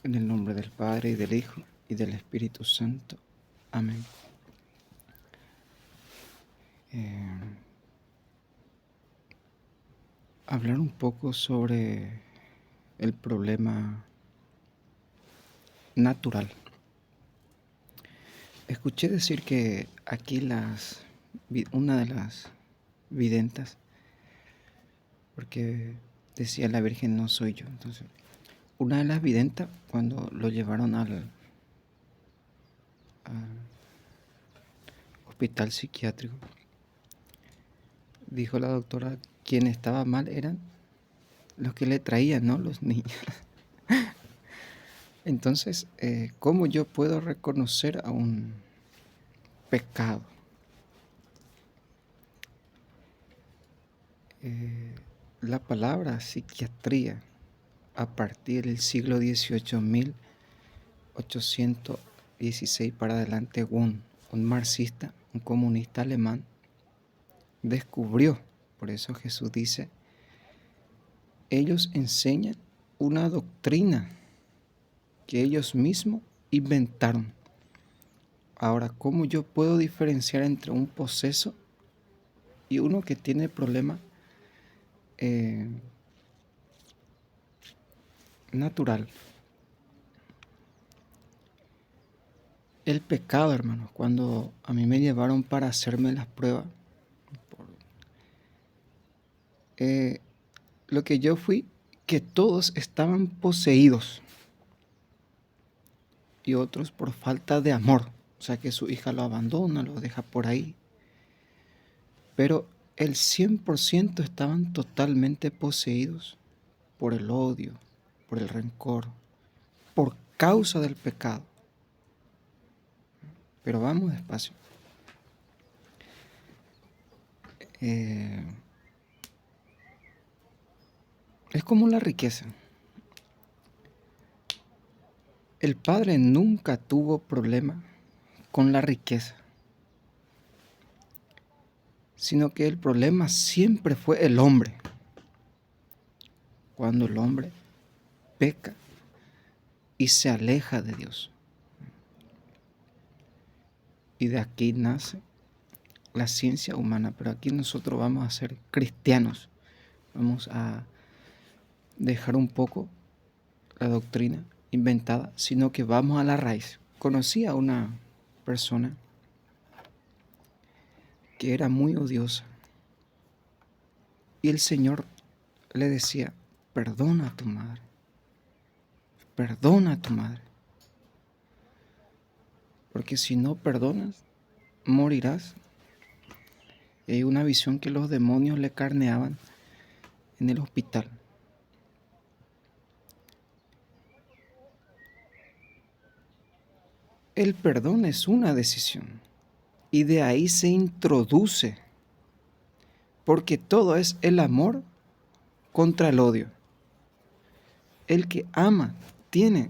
En el nombre del Padre, y del Hijo, y del Espíritu Santo. Amén. Hablar un poco sobre el problema natural. Escuché decir que aquí una de las videntas, porque decía la Virgen no soy yo, entonces, una de las videntas cuando lo llevaron al hospital psiquiátrico, dijo la doctora, quien estaba mal eran los que le traían, ¿no? Los niños. Entonces, ¿cómo yo puedo reconocer a un pecado? La palabra psiquiatría, a partir del siglo XVIII, 1816 para adelante, un marxista, un comunista alemán, descubrió, por eso Jesús dice, ellos enseñan una doctrina que ellos mismos inventaron. Ahora, ¿cómo yo puedo diferenciar entre un poseso y uno que tiene problemas natural? El pecado, hermano, cuando a mí me llevaron para hacerme las pruebas, lo que yo fui, que todos estaban poseídos y otros por falta de amor. O sea, que su hija lo abandona, lo deja por ahí. Pero el 100% estaban totalmente poseídos por el odio, por el rencor, por causa del pecado. Pero vamos despacio. Es como la riqueza. El padre nunca tuvo problema con la riqueza, sino que el problema siempre fue el hombre. Cuando el hombre peca y se aleja de Dios. Y de aquí nace la ciencia humana, pero aquí nosotros vamos a ser cristianos. Vamos a dejar un poco la doctrina inventada, sino que vamos a la raíz. Conocí a una persona que era muy odiosa y el Señor le decía, perdona a tu madre, perdona a tu madre, porque si no perdonas, morirás. Y hay una visión que los demonios le carneaban en el hospital. El perdón es una decisión y de ahí se introduce, porque todo es el amor contra el odio. El que ama tiene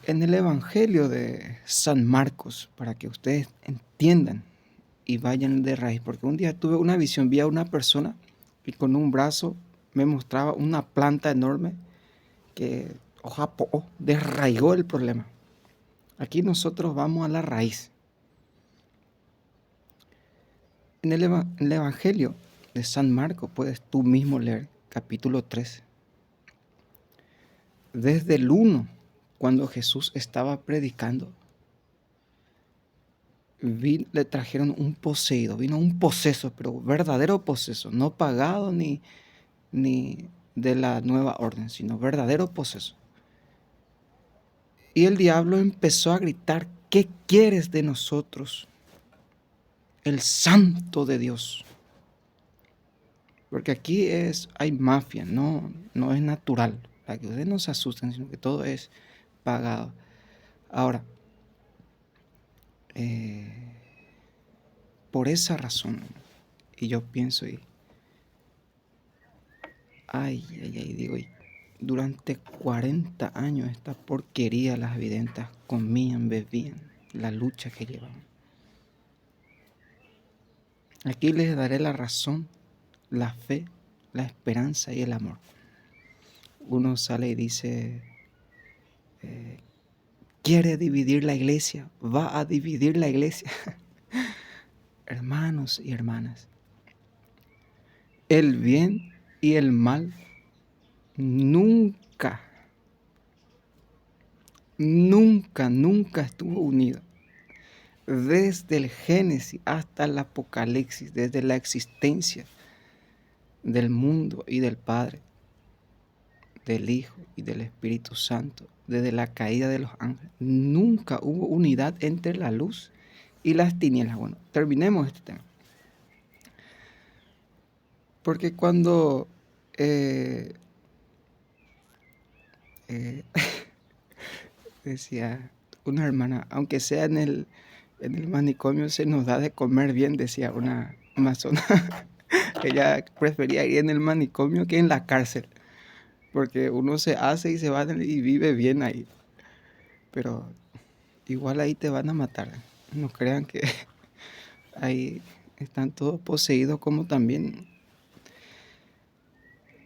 en el Evangelio de San Marcos, para que ustedes entiendan y vayan de raíz, porque un día tuve una visión, vi a una persona y con un brazo me mostraba una planta enorme que desraigó el problema. Aquí nosotros vamos a la raíz. En el Evangelio de San Marcos puedes tú mismo leer capítulo 3. Desde el 1, cuando Jesús estaba predicando, le trajeron un poseído, vino un poseso, pero verdadero poseso, no pagado ni de la nueva orden, sino verdadero poseso. Y el diablo empezó a gritar, ¿qué quieres de nosotros? El santo de Dios. Porque aquí hay mafia, no es natural. Para que ustedes no se asusten, sino que todo es pagado. Ahora, por esa razón, y yo pienso, digo, durante 40 años esta porquería las videntas comían, bebían, la lucha que llevaban. Aquí les daré la razón, la fe, la esperanza y el amor. Uno sale y dice, quiere dividir la iglesia, va a dividir la iglesia. Hermanos y hermanas, el bien y el mal nunca estuvo unido. Desde el Génesis hasta el Apocalipsis, desde la existencia del mundo y del Padre, del Hijo y del Espíritu Santo, desde la caída de los ángeles, nunca hubo unidad entre la luz y las tinieblas. Bueno, terminemos este tema. Porque cuando decía una hermana, aunque sea en el manicomio, se nos da de comer bien, decía una amazona. Ella prefería ir en el manicomio que en la cárcel, porque uno se hace y se va y vive bien ahí. Pero igual ahí te van a matar. No crean que ahí están todos poseídos como también.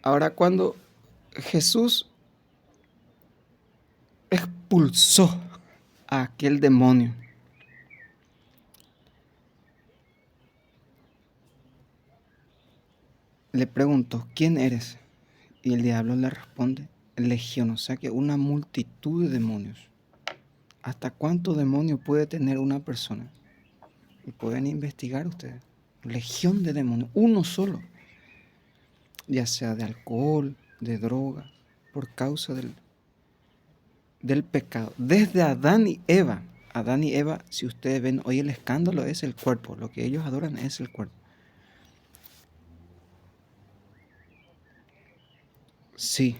Ahora, cuando Jesús expulsó a aquel demonio, le preguntó, ¿quién eres? Y el diablo le responde, legión, o sea que una multitud de demonios. ¿Hasta cuántos demonios puede tener una persona? Y pueden investigar ustedes. Legión de demonios, uno solo. Ya sea de alcohol, de droga, por causa del pecado. Desde Adán y Eva. Adán y Eva, si ustedes ven, hoy el escándalo es el cuerpo. Lo que ellos adoran es el cuerpo. Sí,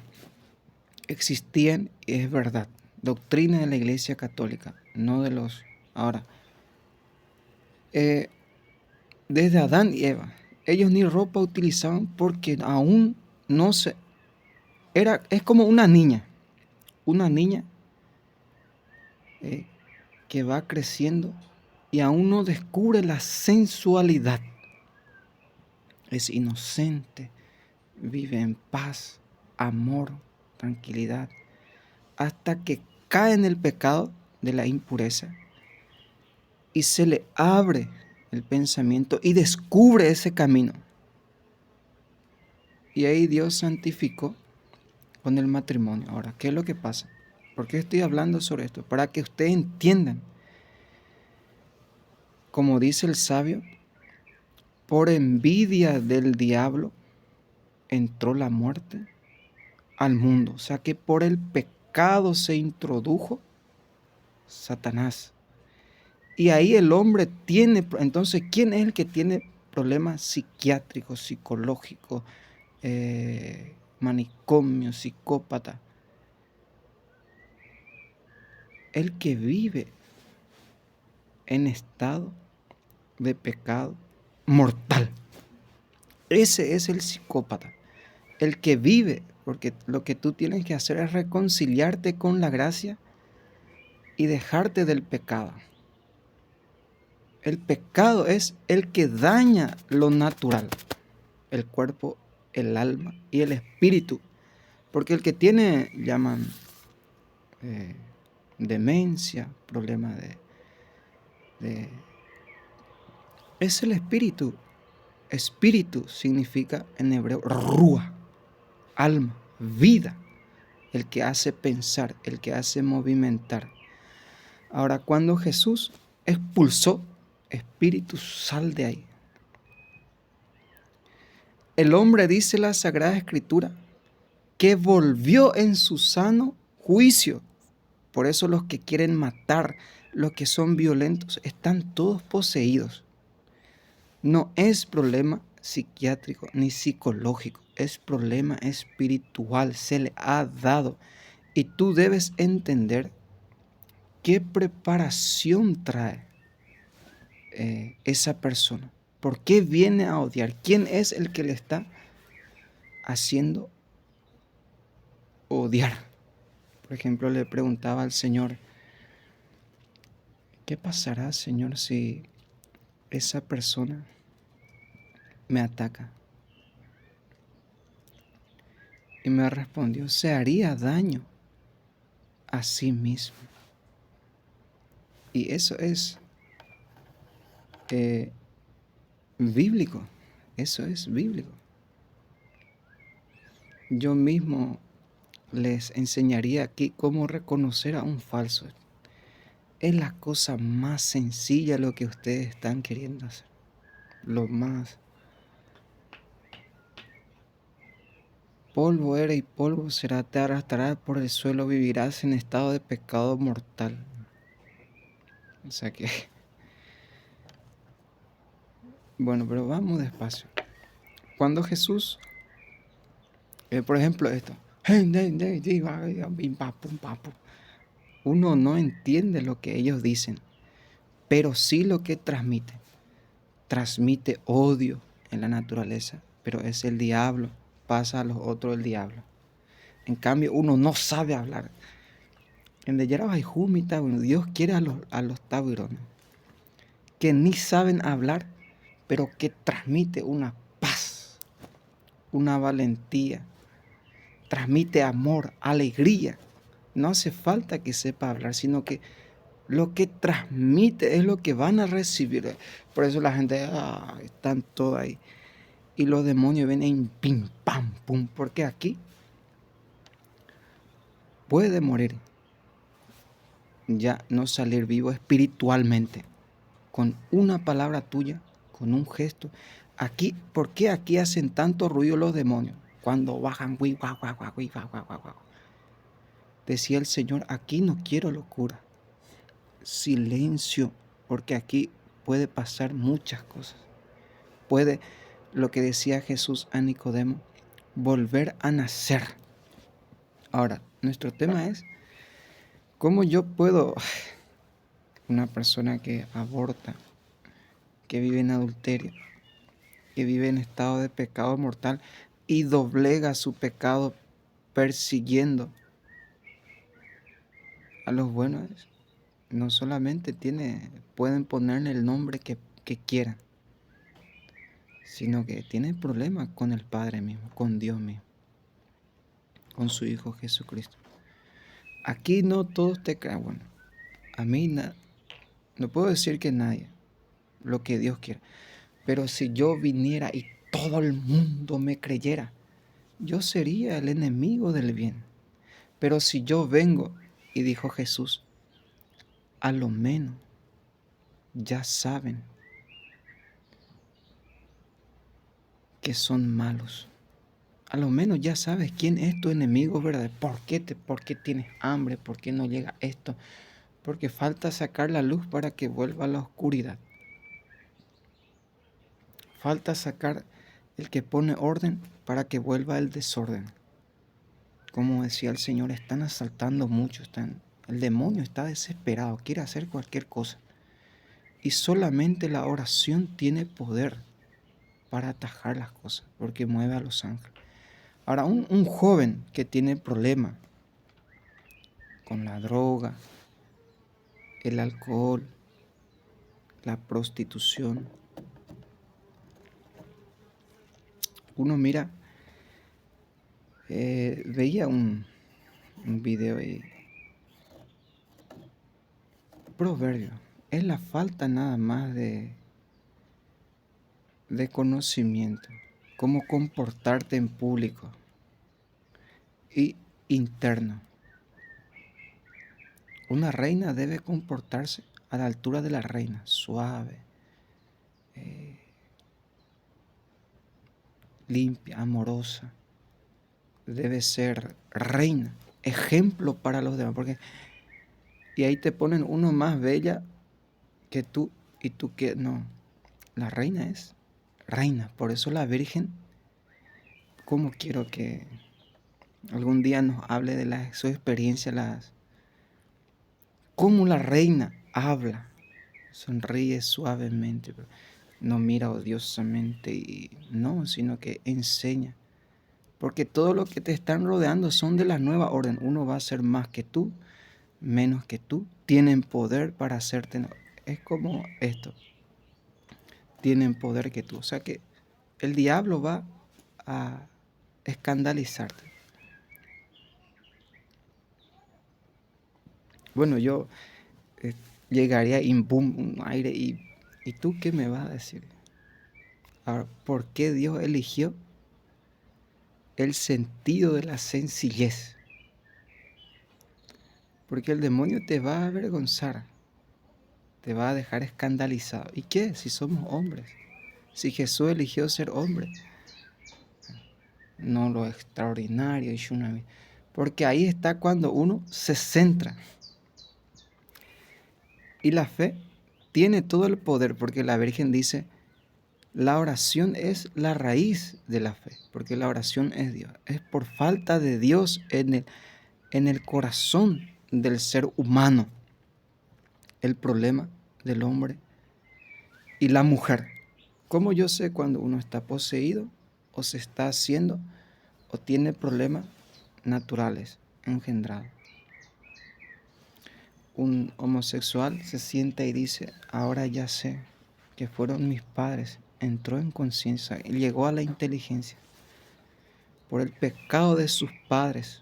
existían, y es verdad, doctrina de la Iglesia Católica, no de los... Ahora, desde Adán y Eva, ellos ni ropa utilizaban porque aún no se... es como una niña eh, que va creciendo y aún no descubre la sensualidad. Es inocente, vive en paz, amor, tranquilidad, hasta que cae en el pecado de la impureza y se le abre el pensamiento y descubre ese camino. Y ahí Dios santificó con el matrimonio. Ahora, ¿qué es lo que pasa? ¿Por qué estoy hablando sobre esto? Para que ustedes entiendan. Como dice el sabio, por envidia del diablo entró la muerte al mundo. O sea que por el pecado se introdujo Satanás. Y ahí el hombre tiene, entonces, ¿quién es el que tiene problemas psiquiátricos, psicológicos, manicomio, psicópata? El que vive en estado de pecado mortal. Ese es el psicópata. El que vive, porque lo que tú tienes que hacer es reconciliarte con la gracia y dejarte del pecado. El pecado es el que daña lo natural, el cuerpo, el alma y el espíritu. Porque el que tiene, llaman demencia, problema es el espíritu. Espíritu significa en hebreo rúa, alma, vida, el que hace pensar, el que hace movimentar. Ahora, cuando Jesús expulsó, espíritu, sal de ahí. El hombre, dice la Sagrada Escritura, que volvió en su sano juicio. Por eso los que quieren matar, los que son violentos, están todos poseídos. No es problema psiquiátrico ni psicológico, es problema espiritual, se le ha dado. Y tú debes entender qué preparación trae esa persona. ¿Por qué viene a odiar? ¿Quién es el que le está haciendo odiar? Por ejemplo, le preguntaba al Señor, ¿qué pasará, Señor, si esa persona me ataca? Y me respondió, se haría daño a sí mismo. Y eso es bíblico. Eso es bíblico. Yo mismo les enseñaría aquí cómo reconocer a un falso. Es la cosa más sencilla lo que ustedes están queriendo hacer. Lo más. Polvo era y polvo será, te arrastrarás por el suelo, vivirás en estado de pecado mortal. O sea que, bueno, pero vamos despacio. Cuando Jesús, por ejemplo esto, uno no entiende lo que ellos dicen, pero sí lo que transmite. Transmite odio en la naturaleza, pero es el diablo, pasa a los otros el diablo. En cambio, uno no sabe hablar. En Dios quiere a los tabirones, que ni saben hablar, pero que transmite una paz, una valentía, transmite amor, alegría. No hace falta que sepa hablar, sino que lo que transmite es lo que van a recibir. Por eso la gente, están todos ahí. Y los demonios vienen pim, pam, pum, porque aquí puede morir, ya no salir vivo espiritualmente, con una palabra tuya, con un gesto. Aquí, ¿por qué aquí hacen tanto ruido los demonios? Cuando bajan, decía el Señor, aquí no quiero locura, silencio, porque aquí puede pasar muchas cosas. Puede, lo que decía Jesús a Nicodemo, volver a nacer. Ahora, nuestro tema es, ¿cómo yo puedo, una persona que aborta, que vive en adulterio, que vive en estado de pecado mortal y doblega su pecado persiguiendo a los buenos? No solamente pueden ponerle el nombre que quieran, sino que tiene problemas con el Padre mismo, con Dios mismo, con su Hijo Jesucristo. Aquí no todos te crean. Bueno, a mí no puedo decir que nadie, lo que Dios quiera. Pero si yo viniera y todo el mundo me creyera, yo sería el enemigo del bien. Pero si yo vengo, y dijo Jesús, a lo menos ya saben que son malos. A lo menos ya sabes quién es tu enemigo, ¿verdad? ¿Por qué tienes hambre? ¿Por qué no llega esto? Porque falta sacar la luz para que vuelva la oscuridad. Falta sacar el que pone orden para que vuelva el desorden. Como decía el Señor, están asaltando mucho, el demonio está desesperado, quiere hacer cualquier cosa. Y solamente la oración tiene poder para atajar las cosas, porque mueve a los ángeles. Ahora, un joven que tiene problemas con la droga, el alcohol, la prostitución, uno mira, veía un video y proverbio, es la falta nada más de conocimiento, cómo comportarte en público y interno. Una reina debe comportarse a la altura de la reina, suave, limpia, amorosa. Debe ser reina, ejemplo para los demás, porque y ahí te ponen uno más bella que tú y tú que no. La reina es reina, por eso la Virgen, ¿cómo quiero que algún día nos hable de su experiencia, cómo la reina habla, sonríe suavemente, no mira odiosamente y no, sino que enseña. Porque todo lo que te están rodeando son de la nueva orden. Uno va a ser más que tú, menos que tú. Tienen poder para hacerte. Es como esto. Tienen poder que tú. O sea que el diablo va a escandalizarte. Bueno, yo eh, llegaría y boom, un aire ¿y tú qué me vas a decir? Ahora, ¿por qué Dios eligió el sentido de la sencillez? Porque el demonio te va a avergonzar, te va a dejar escandalizado. ¿Y qué? Si somos hombres, si Jesús eligió ser hombre, no lo extraordinario y tsunami. Porque ahí está cuando uno se centra. Y la fe tiene todo el poder, porque la Virgen dice, la oración es la raíz de la fe, porque la oración es Dios. Es por falta de Dios en el corazón del ser humano el problema del hombre y la mujer. ¿Cómo yo sé cuando uno está poseído o se está haciendo o tiene problemas naturales engendrados? Un homosexual se sienta y dice, ahora ya sé que fueron mis padres, entró en conciencia y llegó a la inteligencia por el pecado de sus padres,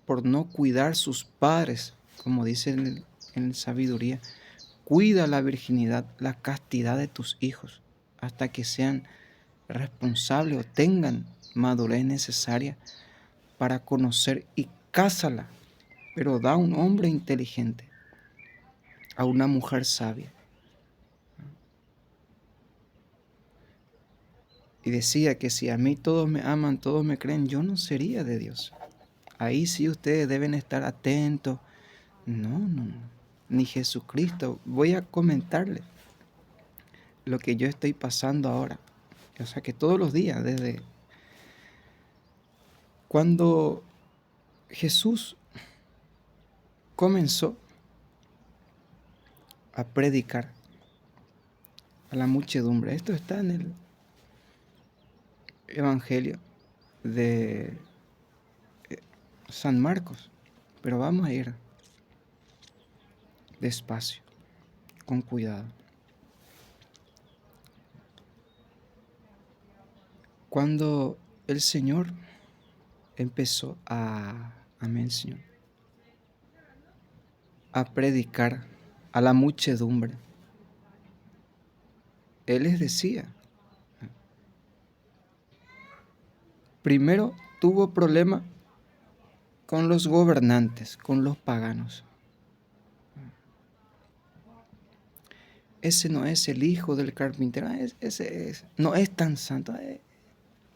por no cuidar sus padres, como dice en sabiduría, cuida la virginidad, la castidad de tus hijos, hasta que sean responsables o tengan madurez necesaria para conocer y cásala, pero da a un hombre inteligente, a una mujer sabia. Y decía que si a mí todos me aman, todos me creen, yo no sería de Dios. Ahí sí ustedes deben estar atentos. No, no, no. Ni Jesucristo. Voy a comentarles lo que yo estoy pasando ahora. O sea que todos los días, desde cuando Jesús comenzó a predicar a la muchedumbre. Esto está en el Evangelio de San Marcos. Pero vamos a ir despacio, con cuidado. Cuando el Señor empezó amén Señor, a predicar a la muchedumbre, Él les decía, primero tuvo problema con los gobernantes, con los paganos. Ese no es el hijo del carpintero, no es tan santo.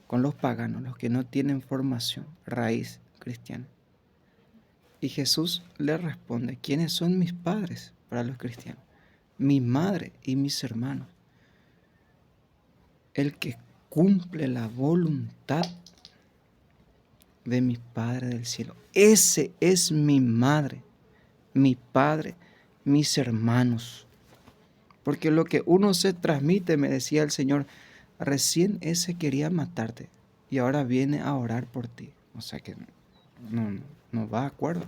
Con los paganos, los que no tienen formación, raíz cristiana. Y Jesús le responde, ¿quiénes son mis padres para los cristianos? Mi madre y mis hermanos. El que cumple la voluntad de mi Padre del cielo. Ese es mi madre, mi padre, mis hermanos. Porque lo que uno se transmite, me decía el Señor, recién ese quería matarte y ahora viene a orar por ti. O sea que no va de acuerdo.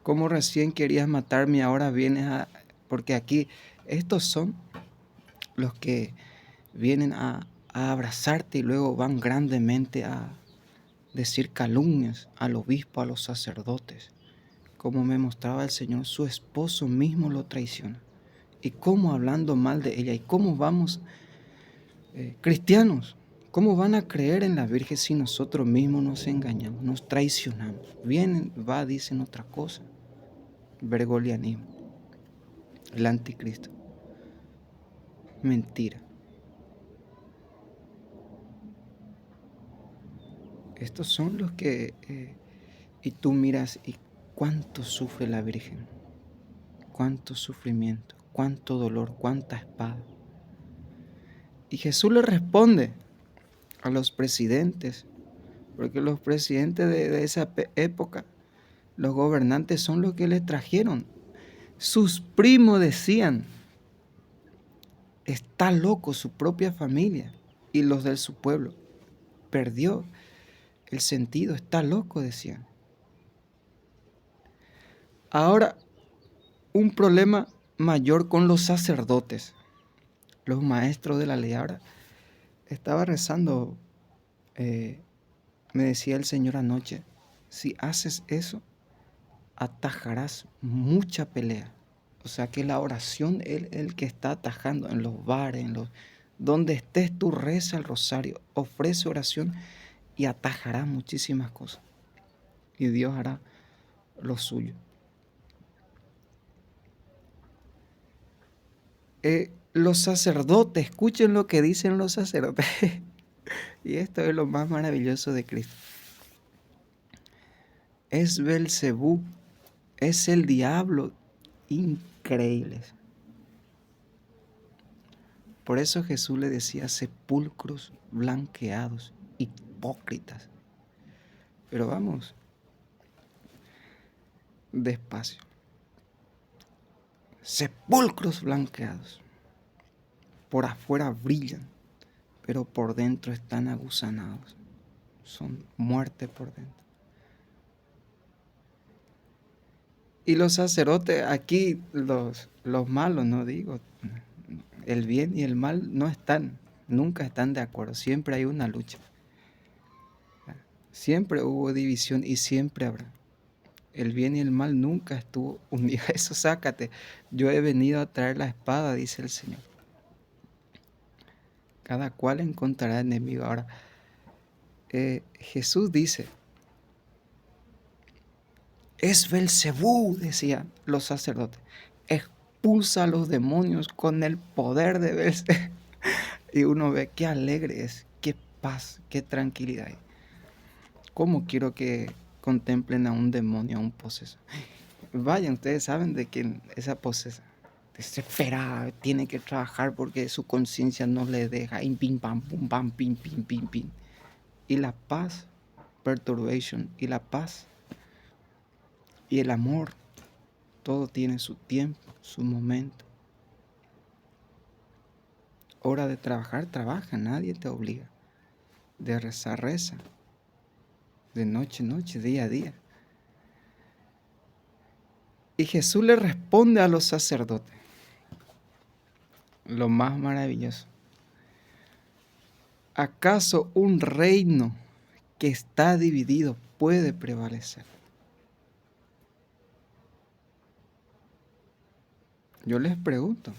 Como recién querías matarme y ahora vienes a... Porque aquí estos son los que vienen a abrazarte y luego van grandemente a decir calumnias al obispo, a los sacerdotes. Como me mostraba el Señor, su esposo mismo lo traiciona. Y cómo hablando mal de ella, y cómo vamos, cristianos, cómo van a creer en la Virgen si nosotros mismos nos engañamos, nos traicionamos. Vienen, dicen otra cosa. Bergoglianismo, el anticristo. Mentira. Estos son los que... y tú miras y cuánto sufre la Virgen, cuánto sufrimiento, cuánto dolor, cuánta espada. Y Jesús le responde a los presidentes, porque los presidentes de esa época, los gobernantes son los que le trajeron. Sus primos decían, está loco su propia familia y los de su pueblo. Perdió el sentido, está loco, decían. Ahora, un problema mayor con los sacerdotes, los maestros de la ley. Ahora, estaba rezando, me decía el Señor anoche, si haces eso, atajarás mucha pelea. O sea que la oración es el que está atajando en los bares, donde estés tú reza el rosario, ofrece oración y atajará muchísimas cosas. Y Dios hará lo suyo. Los sacerdotes, escuchen lo que dicen los sacerdotes. Y esto es lo más maravilloso de Cristo. Es Belcebú, es el diablo. Increíbles. Por eso Jesús le decía sepulcros blanqueados, hipócritas. Pero vamos, despacio. Sepulcros blanqueados. Por afuera brillan, pero por dentro están aguzanados. Son muerte por dentro. Y los sacerdotes, aquí los malos, no digo, el bien y el mal no están, nunca están de acuerdo, siempre hay una lucha. Siempre hubo división y siempre habrá. El bien y el mal nunca estuvo unido. Eso sácate. Yo he venido a traer la espada, dice el Señor. Cada cual encontrará enemigo. Ahora, Jesús dice, es Belcebú, decían los sacerdotes. Expulsa a los demonios con el poder de Belcebú. Y uno ve qué alegre es, qué paz, qué tranquilidad hay. ¿Cómo quiero que contemplen a un demonio, a un poseso? Vayan, ustedes saben de quién esa posesa. Desesperada, tiene que trabajar porque su conciencia no le deja. Y pim, pam, pum, pam, pim, pim, pim, pim. Y la paz, perturbation, y la paz y el amor, todo tiene su tiempo, su momento. Hora de trabajar, trabaja, nadie te obliga. De rezar, reza. De noche, noche, día a día. Y Jesús le responde a los sacerdotes. Lo más maravilloso. ¿Acaso un reino que está dividido puede prevalecer? Yo les pregunto,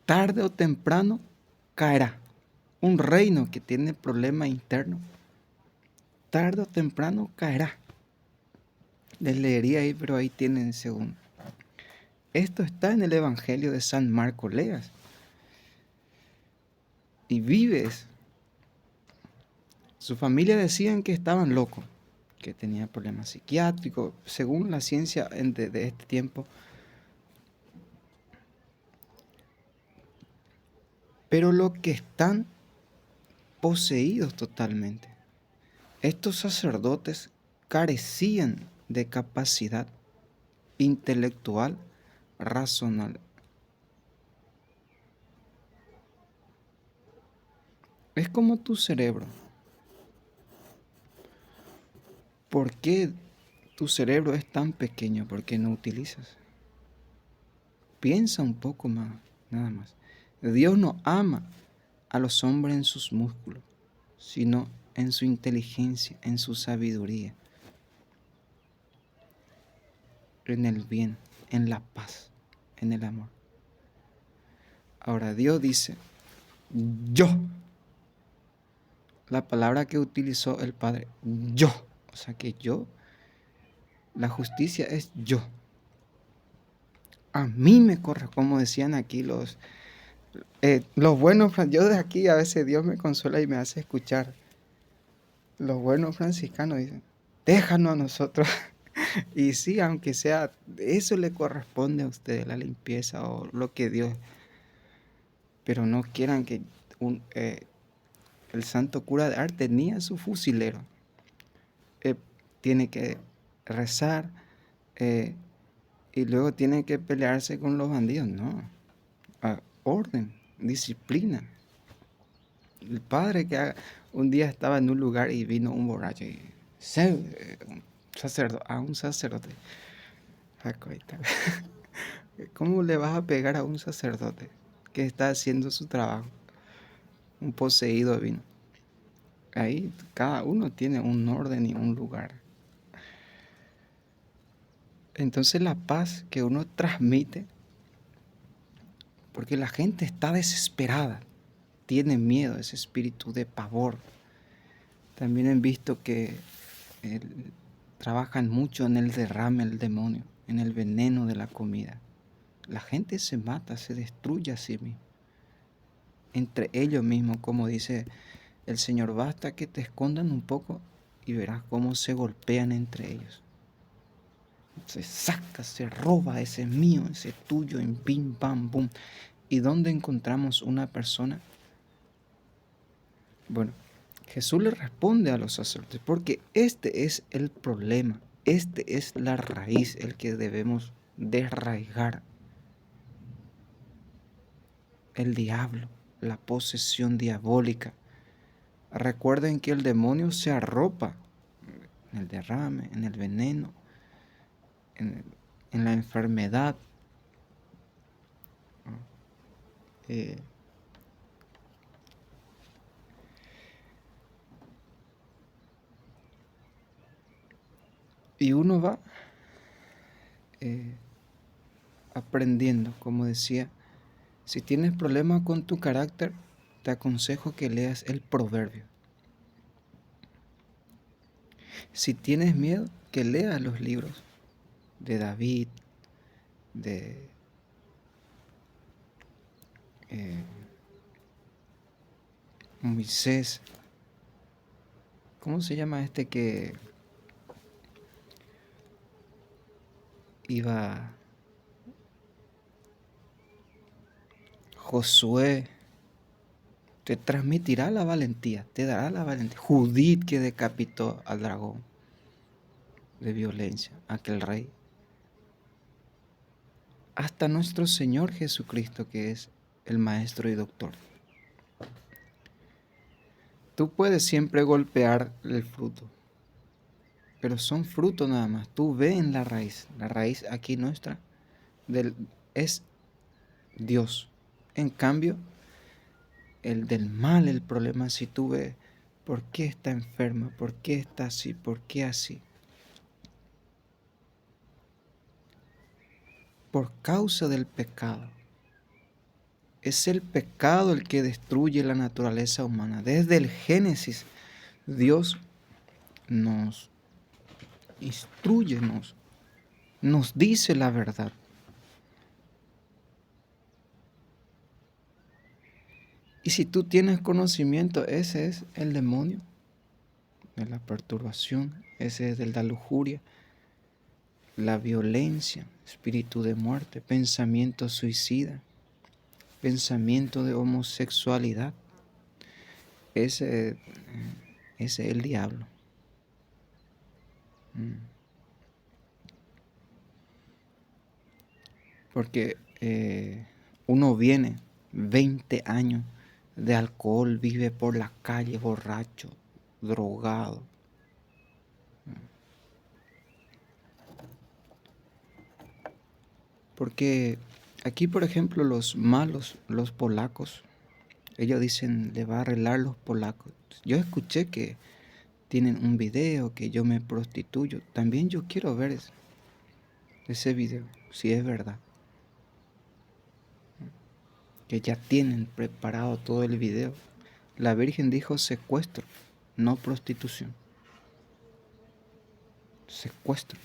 tarde o temprano caerá. Un reino que tiene problemas internos, tarde o temprano caerá. Les leería ahí, pero ahí tienen segundo. Esto está en el Evangelio de San Marcos, leas. Y vives. Su familia decían que estaban locos, que tenía problemas psiquiátricos, según la ciencia de este tiempo. Pero los que están poseídos totalmente. Estos sacerdotes carecían de capacidad intelectual, racional. Es como tu cerebro. ¿Por qué tu cerebro es tan pequeño? ¿Por qué no utilizas? Piensa un poco más, nada más. Dios no ama a los hombres en sus músculos, sino en su inteligencia, en su sabiduría, en el bien, en la paz, en el amor. Ahora Dios dice, yo. La palabra que utilizó el Padre, yo. O sea que yo, la justicia es yo. A mí me corre, como decían aquí los buenos. Yo de aquí a veces Dios me consuela y me hace escuchar. Los buenos franciscanos dicen, déjanos a nosotros. Y sí, aunque sea, eso le corresponde a ustedes, la limpieza o lo que Dios. Pero no quieran que el santo cura de Ars tenía su fusilero. Tiene que rezar y luego tiene que pelearse con los bandidos. No, orden, disciplina. El padre que un día estaba en un lugar y vino un borracho y un sacerdote. ¿Cómo le vas a pegar a un sacerdote que está haciendo su trabajo? Un poseído vino. Ahí cada uno tiene un orden y un lugar. Entonces la paz que uno transmite, porque la gente está desesperada, tiene miedo, ese espíritu de pavor. También he visto que trabajan mucho en el derrame del demonio, en el veneno de la comida. La gente se mata, se destruye a sí misma. Entre ellos mismos, como dice el Señor, basta que te escondan un poco y verás cómo se golpean entre ellos. Se saca, se roba, ese es mío, ese es tuyo, en pim, pam, boom. ¿Y dónde encontramos una persona? Bueno, Jesús le responde a los sacerdotes, porque este es el problema, este es la raíz, el que debemos desarraigar. El diablo, la posesión diabólica. Recuerden que el demonio se arropa en el derrame, en el veneno, en la enfermedad. Y uno va aprendiendo, como decía, si tienes problemas con tu carácter, te aconsejo que leas el proverbio. Si tienes miedo, que leas los libros de David, de Moisés. ¿Cómo se llama este que iba? Josué. Te transmitirá la valentía, te dará la valentía. Judith, que decapitó al dragón de violencia, aquel rey. Hasta nuestro Señor Jesucristo, que es el Maestro y Doctor. Tú puedes siempre golpear el fruto, pero son frutos nada más. Tú ve en la raíz. La raíz aquí nuestra es Dios. En cambio, el del mal, el problema, si tú ves por qué está enferma, por qué está así, por qué así. Por causa del pecado. Es el pecado el que destruye la naturaleza humana. Desde el Génesis, Dios nos instruye, nos dice la verdad. Y si tú tienes conocimiento, ese es el demonio de la perturbación, ese es de la lujuria, la violencia, espíritu de muerte, pensamiento suicida, pensamiento de homosexualidad. Ese es el diablo. Porque uno viene 20 años de alcohol, vive por la calle borracho, drogado. Porque aquí, por ejemplo, los malos, los polacos, ellos dicen, le va a arreglar los polacos. Yo escuché que tienen un video que yo me prostituyo. También yo quiero ver ese video, si es verdad. Que ya tienen preparado todo el video. La Virgen dijo secuestro, no prostitución. Secuestro.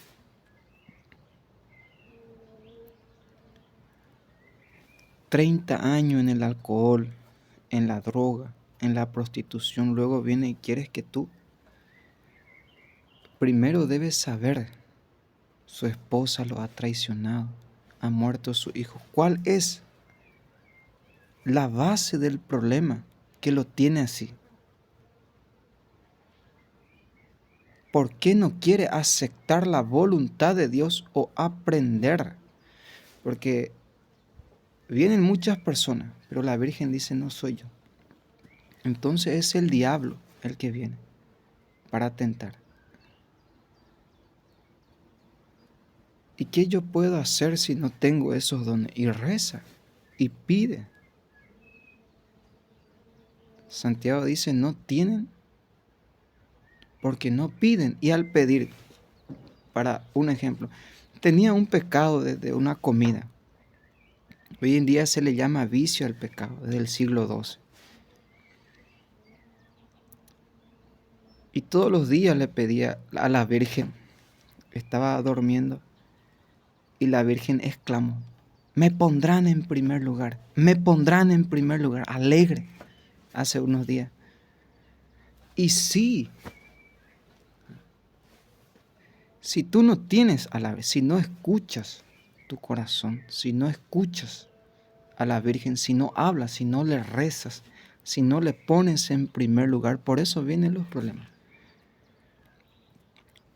$30 en el alcohol, en la droga, en la prostitución. Luego viene y quieres que tú primero debes saber, su esposa lo ha traicionado, ha muerto su hijo. ¿Cuál es la base del problema que lo tiene así? ¿Por qué no quiere aceptar la voluntad de Dios o aprender? Porque vienen muchas personas, pero la Virgen dice, no soy yo. Entonces es el diablo el que viene para tentar. ¿Y qué yo puedo hacer si no tengo esos dones? Y reza y pide. Santiago dice, no tienen porque no piden. Y al pedir, para un ejemplo, tenía un pecado desde una comida. Hoy en día se le llama vicio al pecado, desde el siglo XII. Y todos los días le pedía a la Virgen, estaba durmiendo, y la Virgen exclamó, me pondrán en primer lugar, me pondrán en primer lugar, alegre, hace unos días. Y sí, si tú no tienes a la, si no escuchas tu corazón, si no escuchas a la Virgen, si no hablas, si no le rezas, si no le pones en primer lugar, por eso vienen los problemas.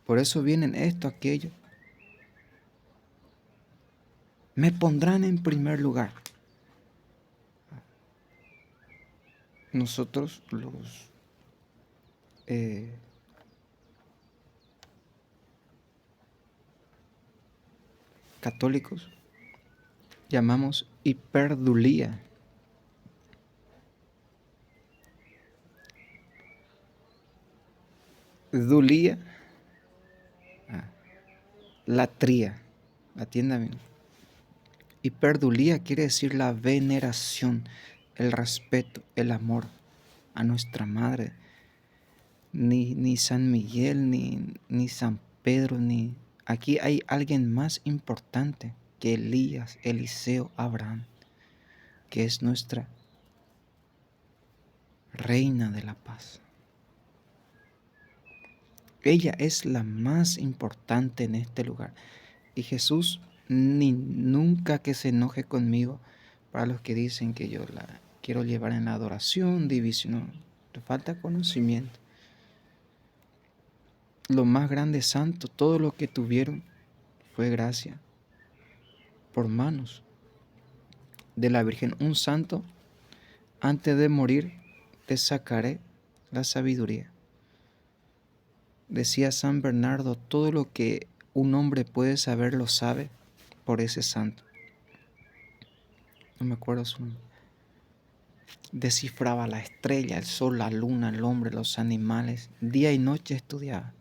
Por eso vienen esto, aquello. Me pondrán en primer lugar. Nosotros los católicos llamamos hiperdulía. Dulía, latría, atiéndame. Hiperdulía quiere decir la veneración, el respeto, el amor a nuestra madre. Ni San Miguel, ni San Pedro, ni... Aquí hay alguien más importante que Elías, Eliseo, Abraham, que es nuestra reina de la paz. Ella es la más importante en este lugar. Y Jesús nunca que se enoje conmigo, para los que dicen que yo la quiero llevar en la adoración, división, no, te falta conocimiento. Lo más grande santo, todo lo que tuvieron fue gracia por manos de la Virgen. Un santo, antes de morir, te sacaré la sabiduría. Decía San Bernardo, todo lo que un hombre puede saber lo sabe por ese santo. No me acuerdo su nombre. Descifraba la estrella, el sol, la luna, el hombre, los animales. Día y noche estudiaba.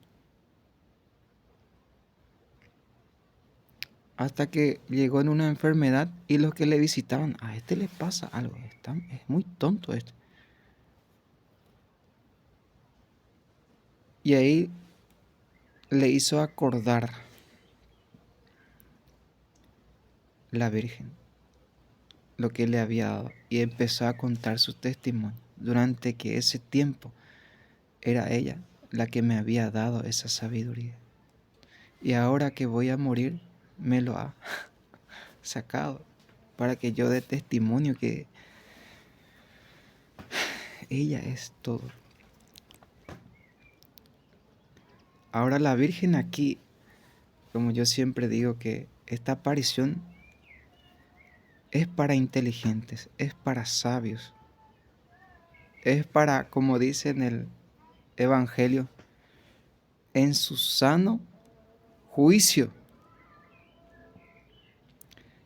Hasta que llegó en una enfermedad y los que le visitaban, a este le pasa algo, es muy tonto este. Y ahí le hizo acordar la Virgen lo que le había dado y empezó a contar su testimonio durante que ese tiempo era ella la que me había dado esa sabiduría. Y ahora que voy a morir, me lo ha sacado para que yo dé testimonio que ella es todo. Ahora la Virgen aquí, como yo siempre digo, que esta aparición es para inteligentes, es para sabios, es para, como dice en el Evangelio, en su sano juicio.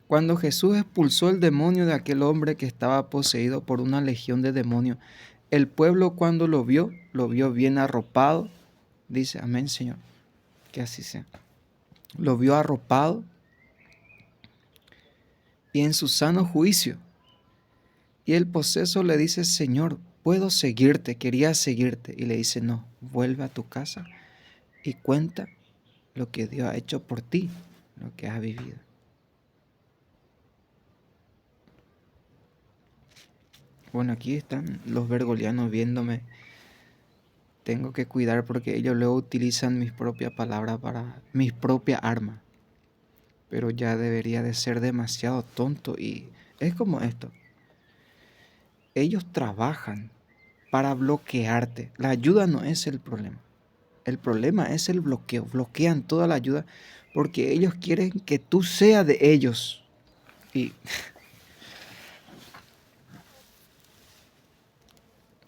Cuando Jesús expulsó el demonio de aquel hombre que estaba poseído por una legión de demonios, el pueblo cuando lo vio bien arropado. Dice, amén, Señor, que así sea. Lo vio arropado y en su sano juicio. Y el poseso le dice, Señor, puedo seguirte, quería seguirte. Y le dice, no, vuelve a tu casa y cuenta lo que Dios ha hecho por ti, lo que has vivido. Bueno, aquí están los bergolianos viéndome. Tengo que cuidar porque ellos luego utilizan mis propias palabras para mis propias armas. Pero ya debería de ser demasiado tonto y es como esto. Ellos trabajan para bloquearte. La ayuda no es el problema. El problema es el bloqueo. Bloquean toda la ayuda porque ellos quieren que tú seas de ellos. Y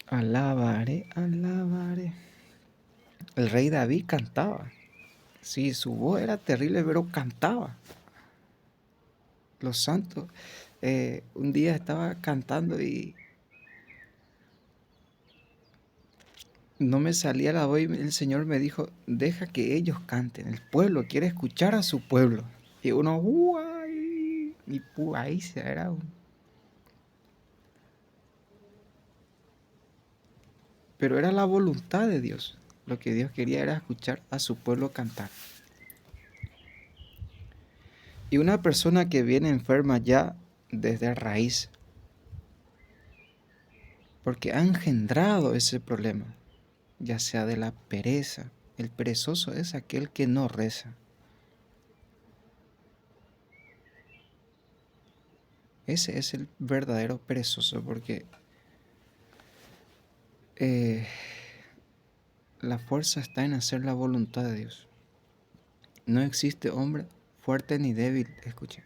alabaré, alabaré. El rey David cantaba. Sí, su voz era terrible, pero cantaba. Los santos. Un día estaba cantando y no me salía la voz y el Señor me dijo, deja que ellos canten. El pueblo quiere escuchar a su pueblo. Y uno, ¡guay! Y ahí se era Pero era la voluntad de Dios. Lo que Dios quería era escuchar a su pueblo cantar. Y una persona que viene enferma ya desde raíz, porque ha engendrado ese problema, ya sea de la pereza. El perezoso es aquel que no reza. Ese es el verdadero perezoso, porque la fuerza está en hacer la voluntad de Dios. No existe hombre fuerte ni débil, escuchen,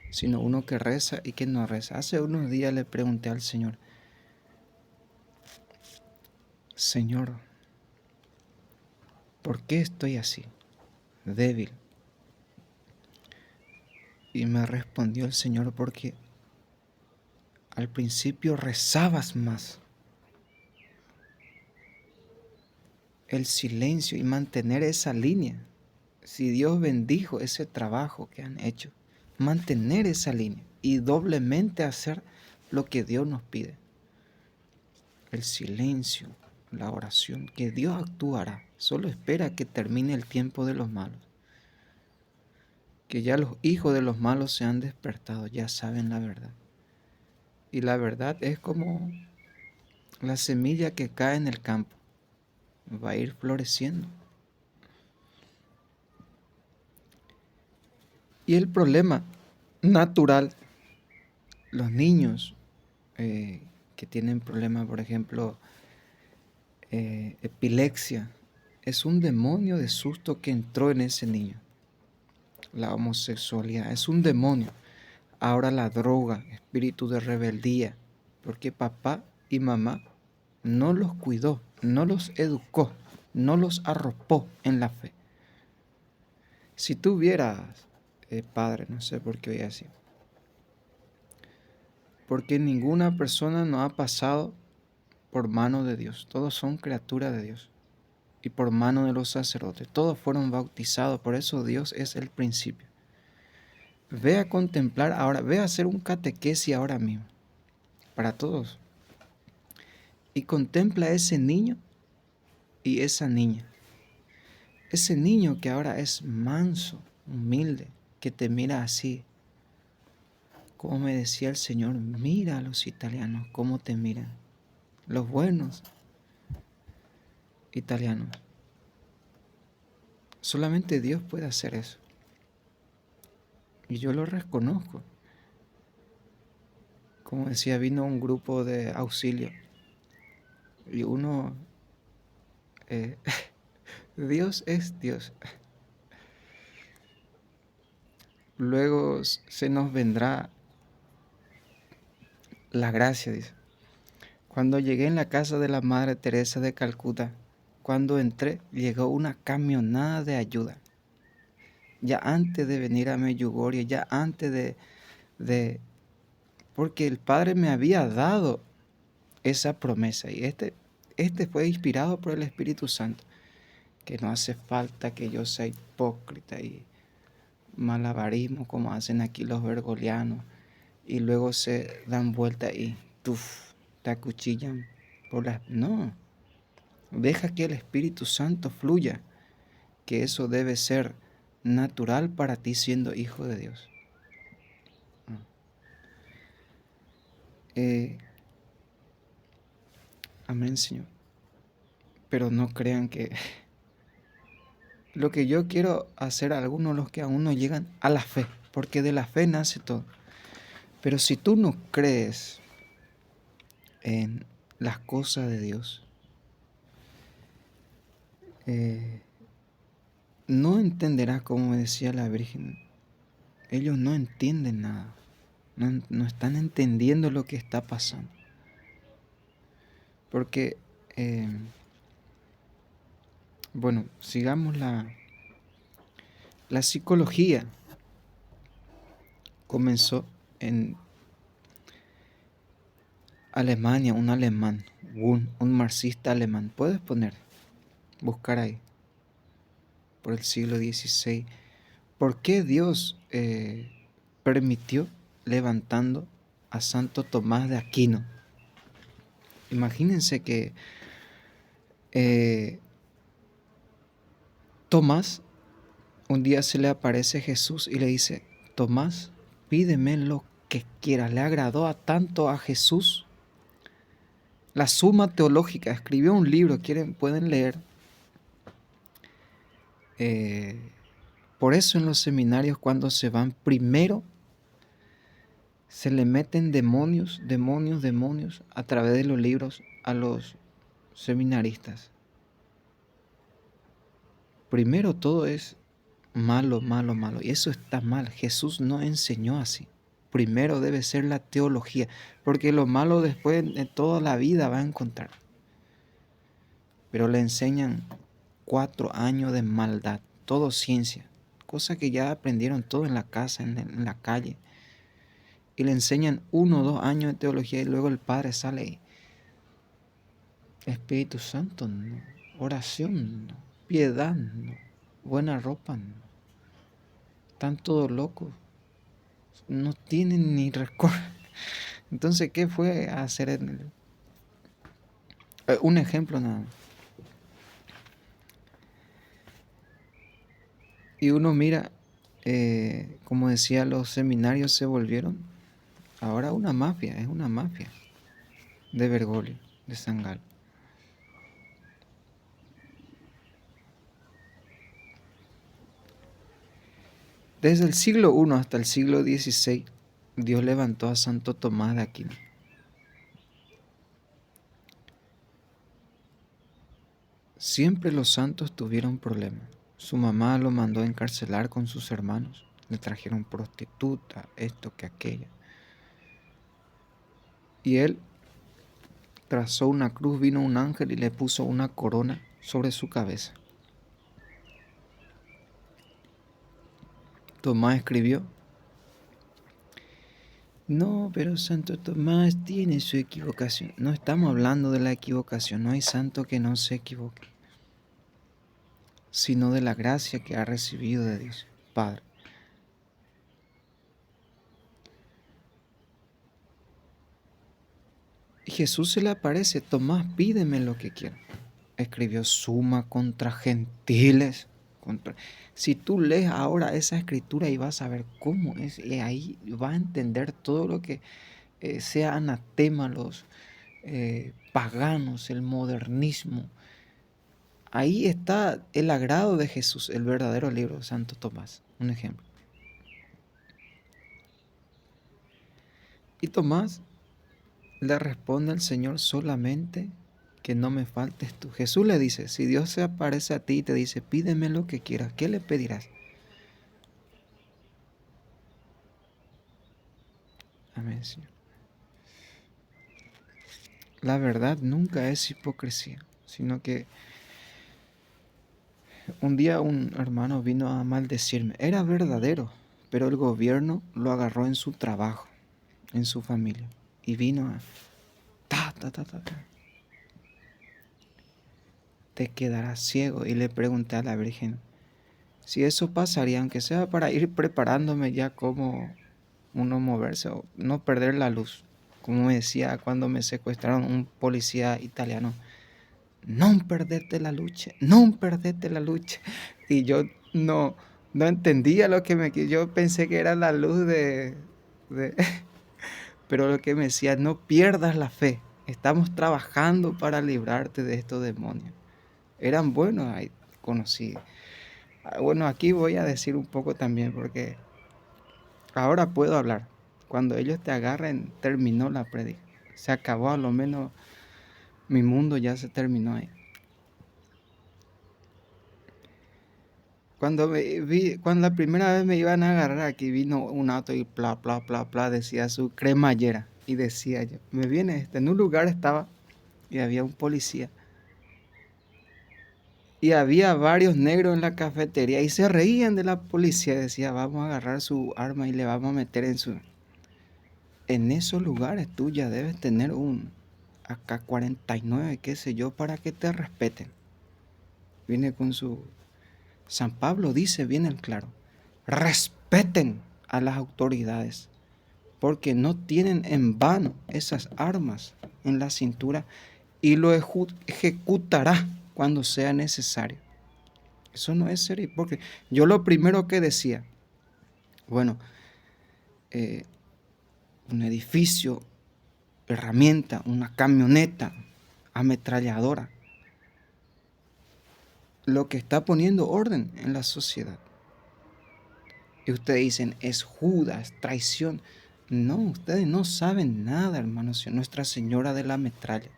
sino uno que reza y que no reza. Hace unos días le pregunté al Señor, Señor, ¿por qué estoy así, débil? Y me respondió el Señor, porque al principio rezabas más. El silencio y mantener esa línea. Si Dios bendijo ese trabajo que han hecho, mantener esa línea y doblemente hacer lo que Dios nos pide. El silencio, la oración, que Dios actuará. Solo espera que termine el tiempo de los malos. Que ya los hijos de los malos se han despertado, ya saben la verdad. Y la verdad es como la semilla que cae en el campo. Va a ir floreciendo. Y el problema natural, los niños que tienen problemas, por ejemplo, epilepsia, es un demonio de susto que entró en ese niño. La homosexualidad es un demonio. Ahora la droga, espíritu de rebeldía, porque papá y mamá no los cuidó, no los educó, no los arropó en la fe. Si tú vieras, padre, no sé por qué voy a decir, porque ninguna persona no ha pasado por mano de Dios, todos son criaturas de Dios, y por mano de los sacerdotes, todos fueron bautizados, por eso Dios es el principio. Ve a contemplar ahora, ve a hacer un catequesis ahora mismo, para todos, y contempla a ese niño y esa niña. Ese niño que ahora es manso, humilde, que te mira así. Como me decía el Señor, mira a los italianos, cómo te miran. Los buenos italianos. Solamente Dios puede hacer eso. Y yo lo reconozco. Como decía, vino un grupo de auxilio. Y uno... Dios es Dios. Luego se nos vendrá la gracia, dice. Cuando llegué en la casa de la Madre Teresa de Calcuta, cuando entré, llegó una camionada de ayuda. Ya antes de venir a Medjugorje, ya antes de... Porque el Padre me había dado esa promesa. Y este fue inspirado por el Espíritu Santo. Que no hace falta que yo sea hipócrita y malabarismo como hacen aquí los bergolianos. Y luego se dan vuelta y te acuchillan por las... No, deja que el Espíritu Santo fluya, que eso debe ser natural para ti siendo hijo de Dios. Amén, Señor. Pero no crean que lo que yo quiero hacer a algunos, los que aún no llegan a la fe, porque de la fe nace todo. Pero si tú no crees en las cosas de Dios, no entenderás, como me decía la Virgen. Ellos no entienden nada, no están entendiendo lo que está pasando. Porque, bueno, sigamos la psicología. Comenzó en Alemania, un alemán, un marxista alemán. Puedes buscar ahí, por el siglo XVI, ¿Por qué Dios permitió levantando a Santo Tomás de Aquino? Imagínense que eh, Tomás, un día se le aparece Jesús y le dice: Tomás, pídeme lo que quieras. Le agradó tanto a Jesús la Suma Teológica. Escribió un libro, pueden leer. Por eso en los seminarios, cuando se van primero, se le meten demonios a través de los libros a los seminaristas. Primero todo es malo. Y eso está mal. Jesús no enseñó así. Primero debe ser la teología, porque lo malo después de toda la vida va a encontrar. Pero le enseñan 4 años de maldad, todo ciencia, cosa que ya aprendieron todo en la casa, en la calle. Y le enseñan 1 o 2 años de teología y luego el padre sale y: Espíritu Santo, no. Oración, no. Piedad, no. Buena ropa, no. Están todos locos. No tienen ni recuerdo. Entonces, ¿qué fue a hacer? Un ejemplo nada más. Y uno mira, como decía, los seminarios se volvieron ahora una mafia, es una mafia de Bergoglio, de San Galo. Desde el siglo I hasta el siglo XVI, Dios levantó a Santo Tomás de Aquino. Siempre los santos tuvieron problemas. Su mamá lo mandó a encarcelar con sus hermanos. Le trajeron prostituta, esto que aquella. Y él trazó una cruz, vino un ángel y le puso una corona sobre su cabeza. Tomás escribió: no, pero Santo Tomás tiene su equivocación. No estamos hablando de la equivocación, no hay santo que no se equivoque, sino de la gracia que ha recibido de Dios Padre. Y Jesús se le aparece: Tomás, pídeme lo que quieras. Escribió Suma contra gentiles. Si tú lees ahora esa escritura y vas a ver cómo es, y ahí vas a entender todo lo que sea anatema, los paganos, el modernismo. Ahí está el agrado de Jesús, el verdadero libro de Santo Tomás. Un ejemplo. Y Tomás le responde al Señor: solamente que no me faltes tú. Jesús le dice: si Dios se aparece a ti y te dice: pídeme lo que quieras, ¿qué le pedirás? Amén, Señor. La verdad nunca es hipocresía, sino que un día un hermano vino a maldecirme. Era verdadero, pero el gobierno lo agarró en su trabajo, en su familia, y vino a te quedarás ciego. Y le pregunté a la Virgen si eso pasaría, aunque sea para ir preparándome ya cómo uno moverse o no perder la luz. Como me decía cuando me secuestraron un policía italiano: no perdete la lucha, no perdete la lucha. Y yo no entendía lo que yo pensé que era la luz de pero lo que me decía: no pierdas la fe, estamos trabajando para librarte de estos demonios. Eran buenos, ahí conocí. Bueno, aquí voy a decir un poco también, porque ahora puedo hablar. Cuando ellos te agarren, terminó la prédica. Se acabó, a lo menos mi mundo ya se terminó ahí. Cuando la primera vez me iban a agarrar, aquí vino un auto y pla, decía su cremallera. Y decía yo, me viene en un lugar estaba y había un policía. Y había varios negros en la cafetería y se reían de la policía. Decía: vamos a agarrar su arma y le vamos a meter en su... En esos lugares tú ya debes tener un AK-49, qué sé yo, para que te respeten. Viene con su... San Pablo dice bien el claro: respeten a las autoridades, porque no tienen en vano esas armas en la cintura y lo ejecutará cuando sea necesario. Eso no es ser hipócrita. Yo lo primero que decía, bueno, eh, un edificio, herramienta, una camioneta, ametralladora, lo que está poniendo orden en la sociedad. Y ustedes dicen, es Judas, traición. No, ustedes no saben nada, hermanos. Nuestra Señora de la Metralla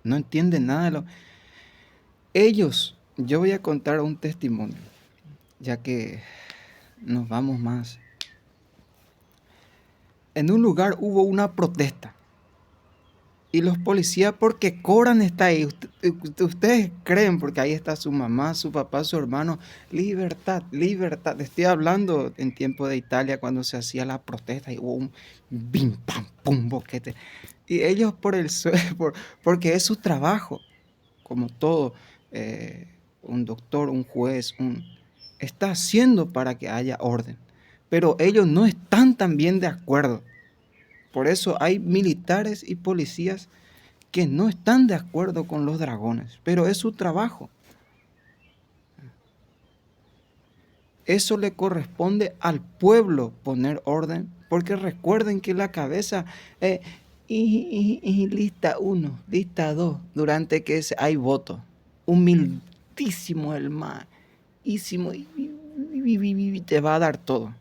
no entienden nada de lo... Ellos, yo voy a contar un testimonio, ya que nos vamos más. En un lugar hubo una protesta y los policías, porque Coran está ahí, ustedes creen, porque ahí está su mamá, su papá, su hermano, libertad, libertad. Estoy hablando en tiempo de Italia cuando se hacía la protesta y hubo un bim, pam, pum, boquete. Y ellos porque es su trabajo, como todo, un doctor, un juez, está haciendo para que haya orden. Pero ellos no están también de acuerdo. Por eso hay militares y policías que no están de acuerdo con los dragones, pero es su trabajo. Eso le corresponde al pueblo poner orden, porque recuerden que la cabeza, lista 1, lista 2, durante que hay voto, humildísimo el maísimo, y te va a dar todo.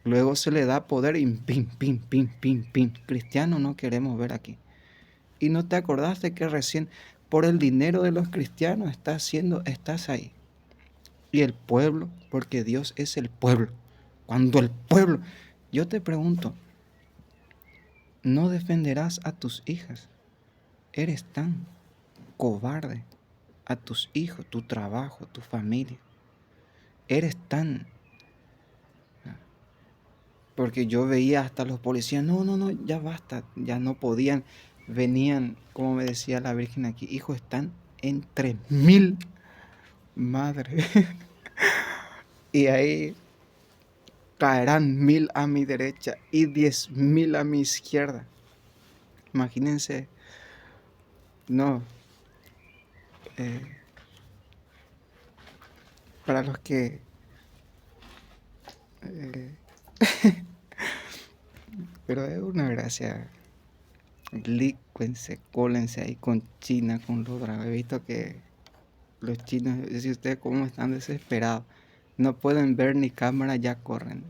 Luego se le da poder y pim, pim, pim, pim, pim. Cristiano no queremos ver aquí. Y no te acordaste que recién por el dinero de los cristianos estás ahí. Y el pueblo, porque Dios es el pueblo. Cuando el pueblo, yo te pregunto, ¿no defenderás a tus hijas? Eres tan cobarde a tus hijos, tu trabajo, tu familia. Eres tan... Porque yo veía hasta los policías, no, ya basta, ya no podían, venían, como me decía la Virgen aquí, hijos, están entre 1000, madre. Y ahí caerán 1000 a mi derecha y 10,000 a mi izquierda. Imagínense, no, eh, para los que... eh, pero es una gracia. Lícuense, cólense ahí con China, con los dragones. He visto que los chinos, si ustedes cómo están desesperados, no pueden ver ni cámara, ya corren.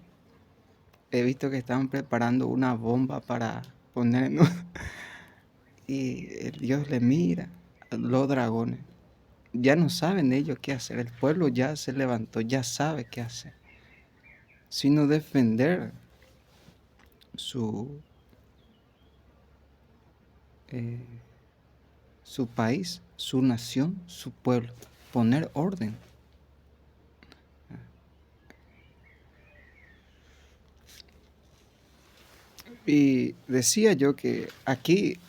He visto que están preparando una bomba para poner, ¿no? Y Dios le mira a los dragones. Ya no saben ellos qué hacer. El pueblo ya se levantó, ya sabe qué hacer. Sino defender su, eh, su país, su nación, su pueblo. Poner orden. Y decía yo que aquí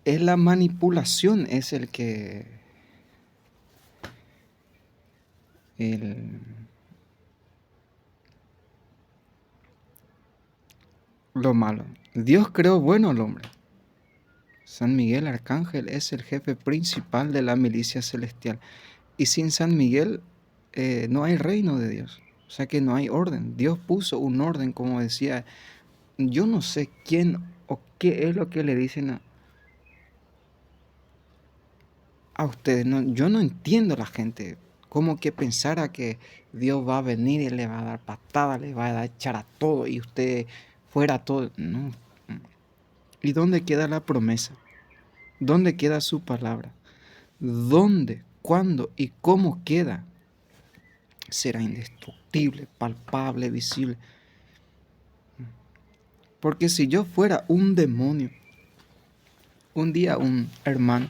es la manipulación, es lo malo. Dios creó bueno al hombre. San Miguel Arcángel es el jefe principal de la milicia celestial. Y sin San Miguel no hay reino de Dios. O sea que no hay orden. Dios puso un orden, como decía. Yo no sé quién o qué es lo que le dicen a ustedes. No, yo no entiendo a la gente. Como que pensara que Dios va a venir y le va a dar patada, le va a echar a todo y usted fuera todo. No. ¿Y dónde queda la promesa? ¿Dónde queda su palabra? ¿Dónde, cuándo y cómo queda? Será indestructible, palpable, visible. Porque si yo fuera un demonio, un día un hermano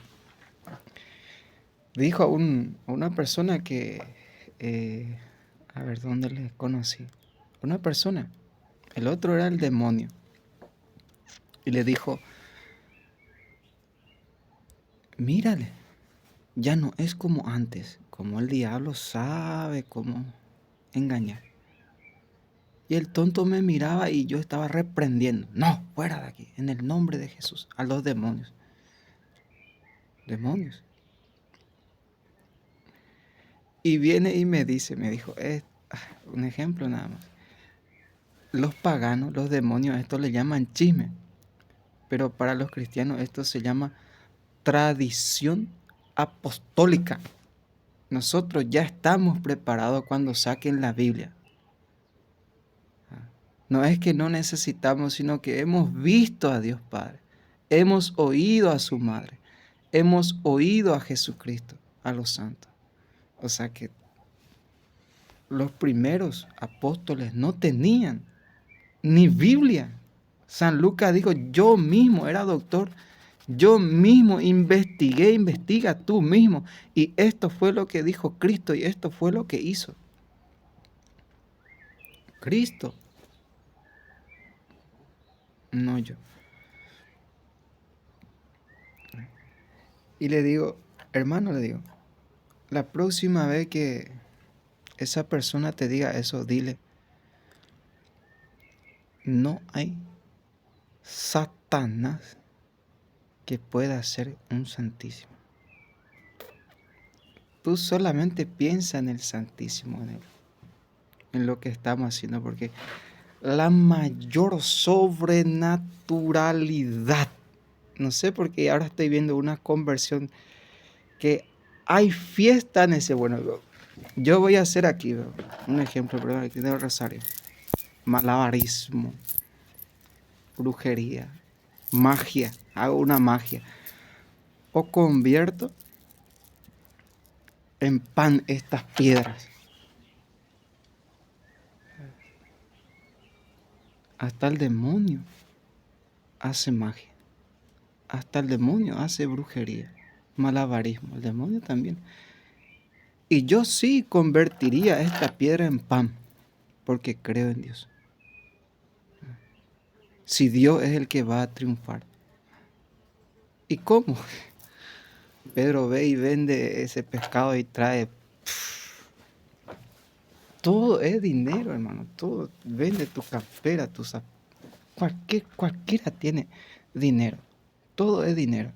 dijo a una persona que, a ver, ¿dónde le conocí? Una persona, el otro era el demonio, y le dijo, mírale, ya no es como antes, como el diablo sabe cómo engañar. Y el tonto me miraba y yo estaba reprendiendo. No, fuera de aquí, en el nombre de Jesús, a los demonios. Demonios. Y viene y me dijo, un ejemplo nada más. Los paganos, los demonios, esto le llaman chisme. Pero para los cristianos esto se llama tradición apostólica. Nosotros ya estamos preparados cuando saquen la Biblia. No es que no necesitamos, sino que hemos visto a Dios Padre. Hemos oído a su Madre. Hemos oído a Jesucristo, a los santos. O sea que los primeros apóstoles no tenían ni Biblia. San Lucas dijo, yo mismo era doctor, yo mismo investiga tú mismo. Y esto fue lo que dijo Cristo y esto fue lo que hizo Cristo, no yo. Y le digo, hermano, la próxima vez que esa persona te diga eso, dile, no hay Satanás que pueda ser un santísimo. Tú solamente piensa en el santísimo, en lo que estamos haciendo, porque la mayor sobrenaturalidad, no sé por qué ahora estoy viendo una conversión que hay fiesta en ese, bueno, yo voy a hacer aquí un ejemplo, perdón, aquí de Rosario, malabarismo, brujería, magia, hago una magia, o convierto en pan estas piedras. Hasta el demonio hace magia, hasta el demonio hace brujería, malabarismo, el demonio también. Y yo sí convertiría esta piedra en pan, porque creo en Dios. Si Dios es el que va a triunfar. ¿Y cómo? Pedro ve y vende ese pescado y trae. Todo es dinero, hermano. Todo. Vende tu campera, tu cualquiera tiene dinero. Todo es dinero.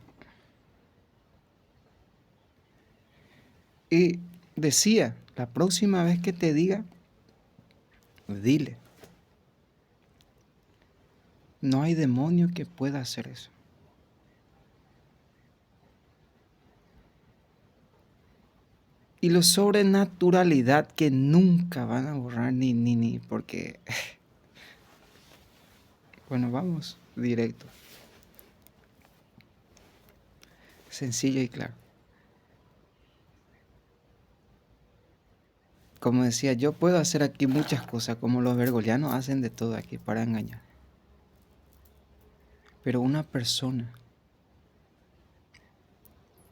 Y decía, la próxima vez que te diga, dile. No hay demonio que pueda hacer eso. Y la sobrenaturalidad que nunca van a borrar ni, porque... Bueno, vamos directo. Sencillo y claro. Como decía, yo puedo hacer aquí muchas cosas, como los bergolianos hacen de todo aquí para engañar. Pero una persona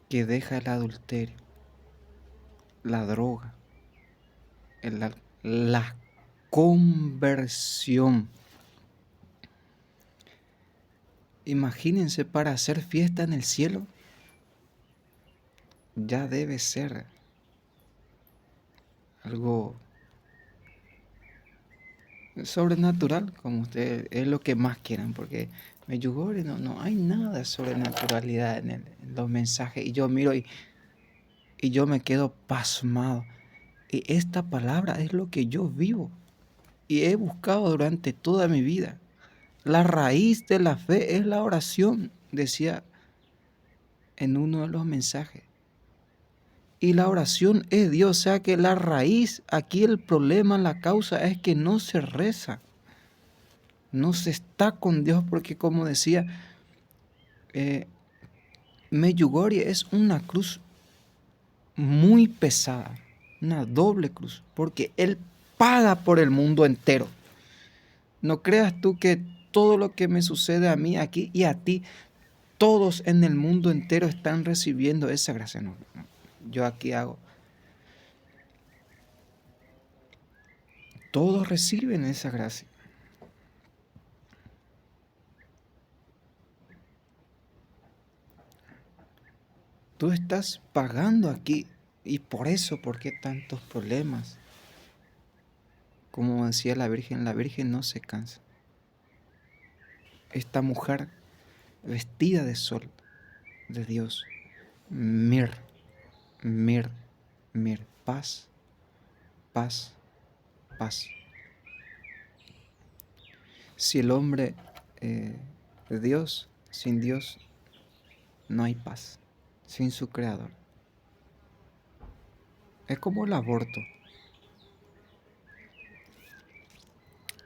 que deja el adulterio, la droga, la conversión. Imagínense, para hacer fiesta en el cielo, ya debe ser algo sobrenatural, como ustedes, es lo que más quieran, porque Medjugorje no hay nada de sobrenaturalidad en los mensajes, y yo miro y yo me quedo pasmado. Y esta palabra es lo que yo vivo y he buscado durante toda mi vida. La raíz de la fe es la oración, decía en uno de los mensajes. Y la oración es Dios, o sea que la raíz, aquí el problema, la causa es que no se reza. No se está con Dios porque, como decía, Medjugorje es una cruz muy pesada, una doble cruz, porque Él paga por el mundo entero. No creas tú que todo lo que me sucede a mí aquí y a ti, todos en el mundo entero están recibiendo esa gracia. No, yo aquí hago. Todos reciben esa gracia. Tú estás pagando aquí y por eso, ¿por qué tantos problemas? Como decía la Virgen no se cansa. Esta mujer vestida de sol, de Dios, mir, mir, mir, paz, paz, paz. Si el hombre de Dios, sin Dios, no hay paz, sin su creador. Es como el aborto.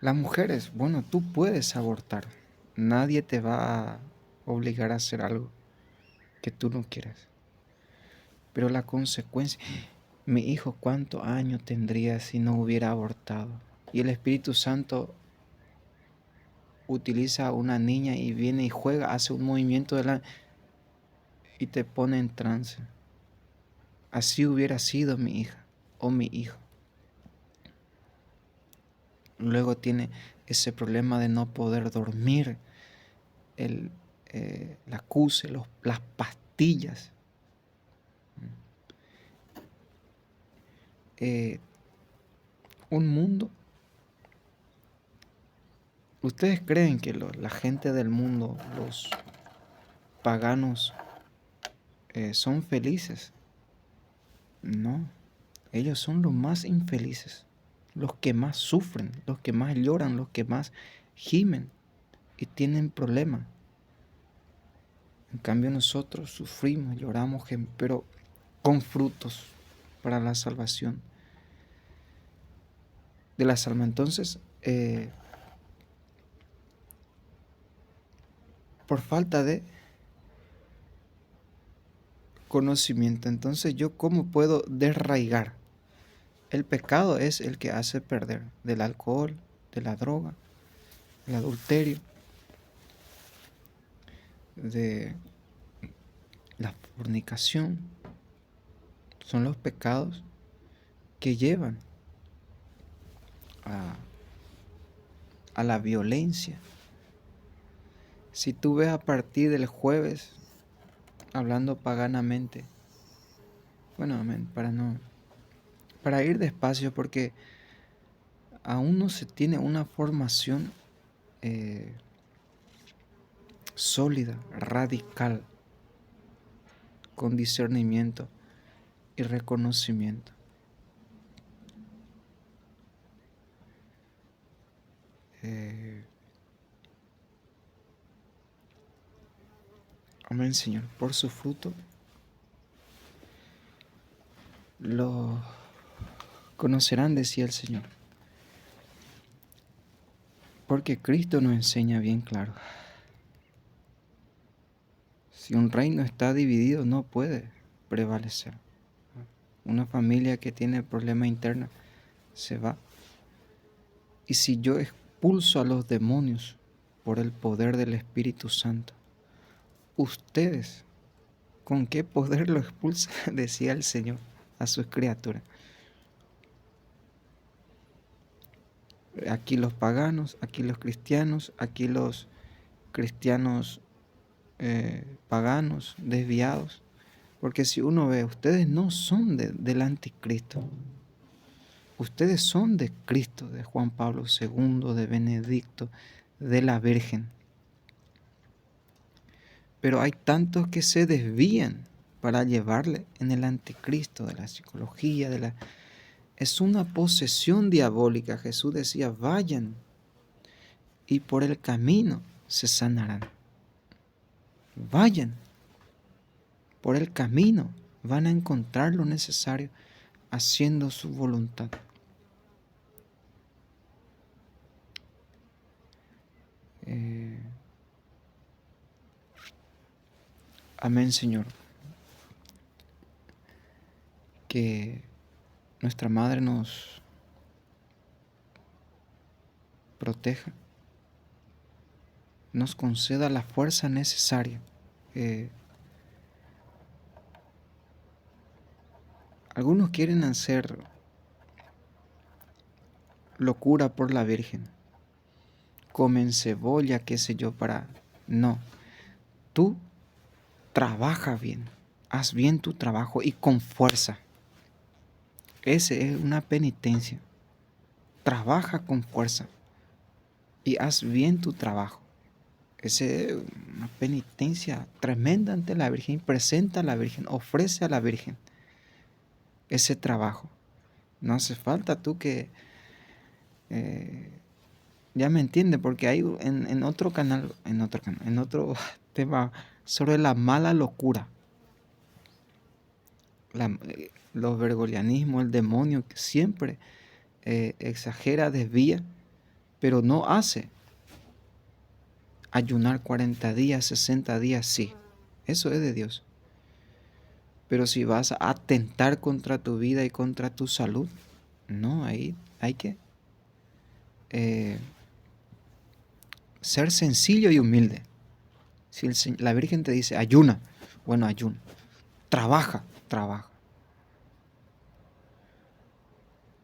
Las mujeres, bueno, tú puedes abortar. Nadie te va a obligar a hacer algo que tú no quieras. Pero la consecuencia, mi hijo, ¿cuántos años tendría si no hubiera abortado? Y el Espíritu Santo utiliza a una niña y viene y juega, hace un movimiento y te pone en trance. Así hubiera sido mi hija o mi hijo. Luego tiene ese problema de no poder dormir, la CUSE, las pastillas. Un mundo. ¿Ustedes creen que la gente del mundo, los paganos, son felices? No, ellos son los más infelices, los que más sufren, los que más lloran, los que más gimen y tienen problemas. En cambio nosotros sufrimos, lloramos, pero con frutos para la salvación de las almas. Entonces, por falta de conocimiento, entonces yo cómo puedo desarraigar. El pecado es el que hace perder, del alcohol, de la droga, del adulterio, de la fornicación. Son los pecados que llevan a la violencia. Si tú ves a partir del jueves, hablando paganamente, bueno, amén, para ir despacio, porque aún no se tiene una formación sólida, radical, con discernimiento y reconocimiento. Amén, Señor. Por su fruto lo conocerán, decía el Señor. Porque Cristo nos enseña bien claro. Si un reino está dividido, no puede prevalecer. Una familia que tiene problemas internos se va. Y si yo expulso a los demonios por el poder del Espíritu Santo, ustedes, ¿con qué poder lo expulsan? Decía el Señor a sus criaturas. Aquí los paganos, aquí los cristianos, aquí los cristianos paganos, desviados. Porque si uno ve, ustedes no son del anticristo. Ustedes son de Cristo, de Juan Pablo II, de Benedicto, de la Virgen. Pero hay tantos que se desvían para llevarle en el anticristo, de la psicología, es una posesión diabólica. Jesús decía, vayan y por el camino se sanarán. Vayan por el camino, van a encontrar lo necesario haciendo su voluntad. Amén, Señor. Que nuestra Madre nos proteja, nos conceda la fuerza necesaria. Algunos quieren hacer locura por la Virgen. Comen cebolla, qué sé yo, para... No, tú trabaja bien, haz bien tu trabajo y con fuerza. Esa es una penitencia. trabaja con fuerza y haz bien tu trabajo. Es una penitencia tremenda ante la Virgen. Presenta a la Virgen, ofrece a la Virgen ese trabajo. No hace falta tú que... ya me entiende, porque hay en otro canal, en otro tema sobre la mala locura, los bergolianismos, el demonio que siempre exagera, desvía, pero no hace. Ayunar 40 días, 60 días, sí, eso es de Dios. Pero si vas a atentar contra tu vida y contra tu salud, no, ahí hay que ser sencillo y humilde. Si la Virgen te dice ayuna, bueno, ayuna. Trabaja.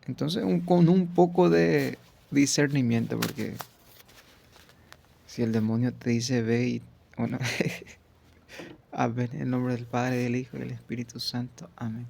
Entonces, con un poco de discernimiento, porque si el demonio te dice ve y, bueno, amén, en el nombre del Padre, del Hijo y del Espíritu Santo, amén.